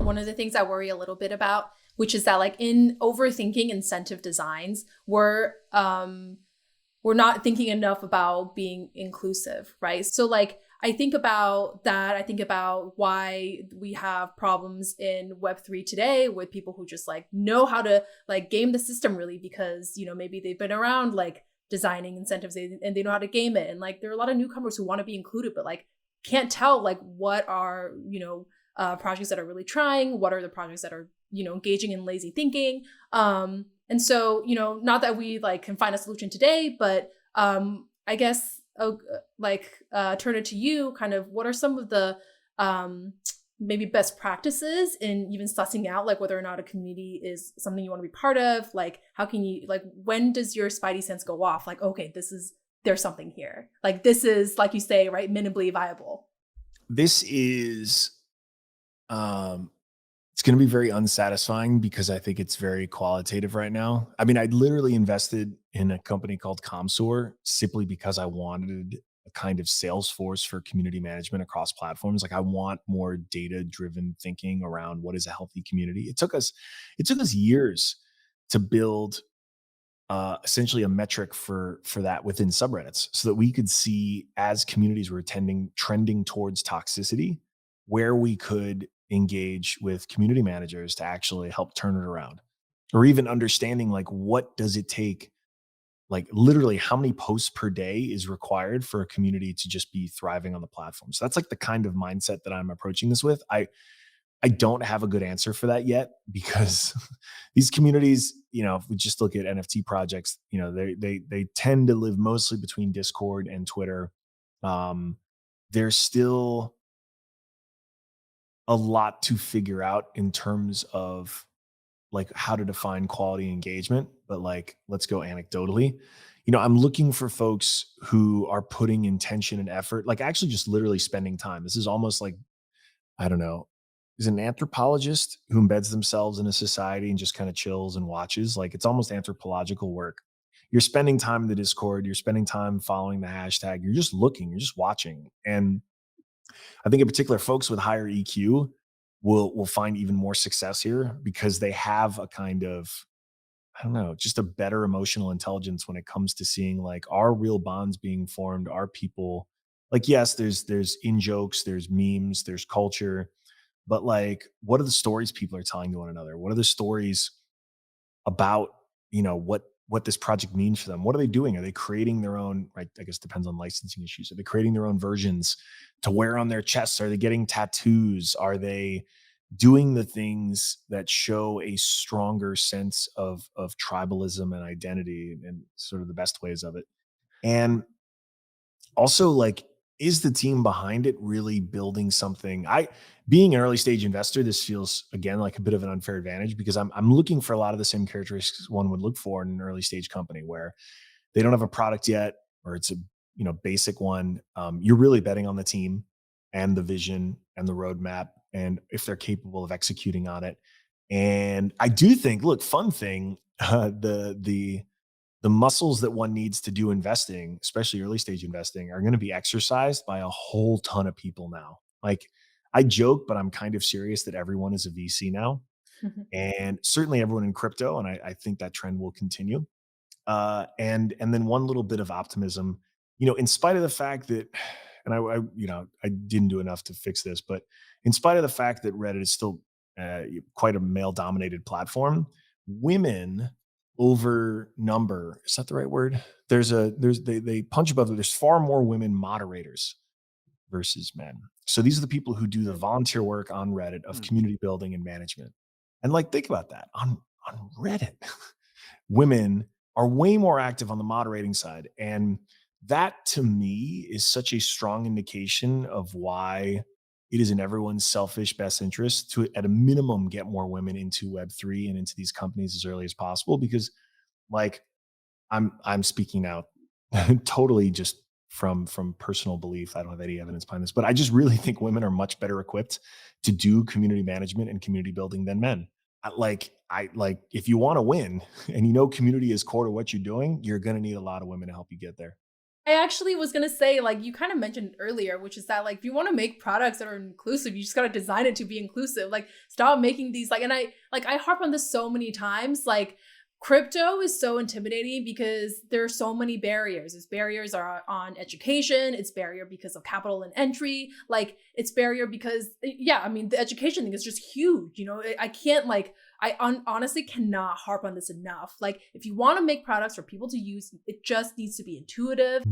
one of the things I worry a little bit about, which is that like in overthinking incentive designs, we're not thinking enough about being inclusive, right? So like I think about that. I think about why we have problems in Web3 today with people who just like know how to like game the system really because, you know, maybe they've been around like designing incentives and they know how to game it. And like there are a lot of newcomers who want to be included, but like can't tell like what are, you know, projects that are really trying, what are the projects that are, you know, engaging in lazy thinking. And so, you know, not that we like can find a solution today, but I guess turn it to you, kind of what are some of the maybe best practices in even sussing out like whether or not a community is something you want to be part of? Like how can you, like when does your spidey sense go off? Like, okay, there's something here. Like this is, like you say, right, minimally viable. This is it's going to be very unsatisfying because I think it's very qualitative right now. I mean, I literally invested in a company called Comsor simply because I wanted a kind of Salesforce for community management across platforms. Like I want more data-driven thinking around what is a healthy community. It took us years to build essentially a metric for that within subreddits so that we could see as communities were trending towards toxicity, where we could engage with community managers to actually help turn it around, or even understanding like what does it take, like literally how many posts per day is required for a community to just be thriving on the platform. So that's like the kind of mindset that I'm approaching this with. I don't have a good answer for that yet because these communities, you know, if we just look at NFT projects, you know, they tend to live mostly between Discord and Twitter. There's still a lot to figure out in terms of like how to define quality engagement. But like, let's go anecdotally. You know, I'm looking for folks who are putting intention and effort, like actually just literally spending time. This is almost like, I don't know, is an anthropologist who embeds themselves in a society and just kind of chills and watches. Like it's almost anthropological work. You're spending time in the Discord, you're spending time following the hashtag, you're just looking, you're just watching. And I think in particular, folks with higher EQ will find even more success here because they have a kind of, I don't know, just a better emotional intelligence when it comes to seeing like are real bonds being formed, are people like, yes, there's in jokes, there's memes, there's culture, but like what are the stories people are telling to one another? What are the stories about, you know, what this project means for them? What are they doing? Are they creating their own, right? I guess depends on licensing issues. Are they creating their own versions to wear on their chests? Are they getting tattoos? Are they doing the things that show a stronger sense of tribalism and identity and sort of the best ways of it? And also like, is the team behind it really building something? Being an early stage investor, this feels again like a bit of an unfair advantage because I'm looking for a lot of the same characteristics one would look for in an early stage company where they don't have a product yet, or it's a, you know, basic one. You're really betting on the team and the vision and the roadmap, and if they're capable of executing on it. And I do think, look, fun thing, the muscles that one needs to do investing, especially early stage investing, are going to be exercised by a whole ton of people now. Like I joke, but I'm kind of serious that everyone is a VC now, and certainly everyone in crypto. And I think that trend will continue. And then one little bit of optimism, you know, in spite of the fact that, and you know, I didn't do enough to fix this, but in spite of the fact that Reddit is still quite a male dominated platform, women over number, is that the right word? They punch above it. There's far more women moderators versus men. So these are the people who do the volunteer work on Reddit of community building and management. And like, think about that on Reddit, women are way more active on the moderating side. And that to me is such a strong indication of why it is in everyone's selfish best interest to, at a minimum, get more women into Web3 and into these companies as early as possible. Because like I'm speaking now totally just from personal belief. I don't have any evidence behind this, but I just really think women are much better equipped to do community management and community building than men. I like if you want to win and you know community is core to what you're doing, you're going to need a lot of women to help you get there. I actually was gonna say, like, you kind of mentioned earlier, which is that, like, if you want to make products that are inclusive, you just gotta design it to be inclusive. Like, stop making these like, and I harp on this so many times. Like, crypto is so intimidating because there are so many barriers. Its barriers are on education. It's barrier because of capital and entry. Like, it's barrier because, yeah, I mean, the education thing is just huge. You know, I can't like. Honestly cannot harp on this enough. Like, if you want to make products for people to use, it just needs to be intuitive.